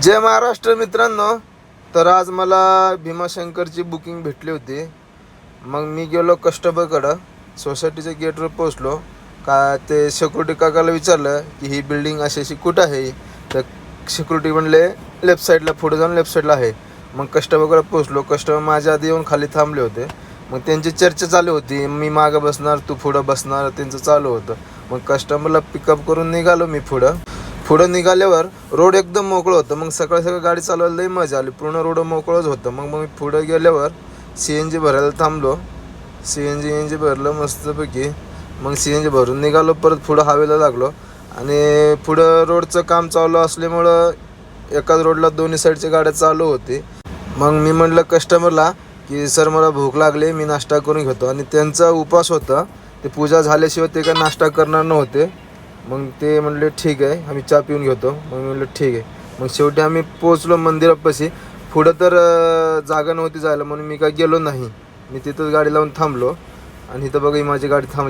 जय महाराष्ट्र मित्रांनो. तर आज मला भीमाशंकरची बुकिंग भेटली होती. मग मी गेलो कस्टमरकडं, सोसायटीच्या गेटवर पोचलो. ते सिक्युरिटी काकाला विचारलं की ही बिल्डिंग अशी कुठं आहे. तर सिक्युरिटी म्हणले लेफ्ट साईडला, पुढे जाऊन लेफ्ट साईडला आहे. मग कस्टमरकडे पोचलो. कस्टमर माझ्या आधी येऊन खाली थांबले होते. मग त्यांची चर्चा चालू होती, मी मागं बसणार, तू पुढं बसणार, त्यांचं चालू होतं. मग कस्टमरला पिकअप करून निघालो मी पुढं निघाल्यावर रोड एकदम मोकळं होतं. मग सकाळी गाडी चालवायला लई मजा आली. पूर्ण रोड मोकळंच होतं. मग मी पुढं गेल्यावर CNG भरायला थांबलो. CNG भरलं मस्तपैकी. मग CNG भरून निघालो. परत पुढं हवेला लागलो. आणि पुढं रोडचं काम चालू असल्यामुळं एकाच रोडला दोन्ही साईडच्या गाड्या चालू होती. मग मी म्हटलं कस्टमरला की सर मला भूक लागली, मी नाश्ता करून घेतो. आणि त्यांचा उपवास होता, ते पूजा झाल्याशिवाय ते काय नाश्ता करणार नव्हते. मग ते म्हणले ठीक आहे, आम्ही चहा पिऊन घेतो. मग मी म्हणलं ठीक आहे. मग शेवटी आम्ही पोचलो मंदिरापाशी. पुढं तर जागा नव्हती जायला, म्हणून मी काय गेलो नाही. मी तिथंच गाडी लावून थांबलो. आणि इथं बघा, ही माझी गाडी थांबली.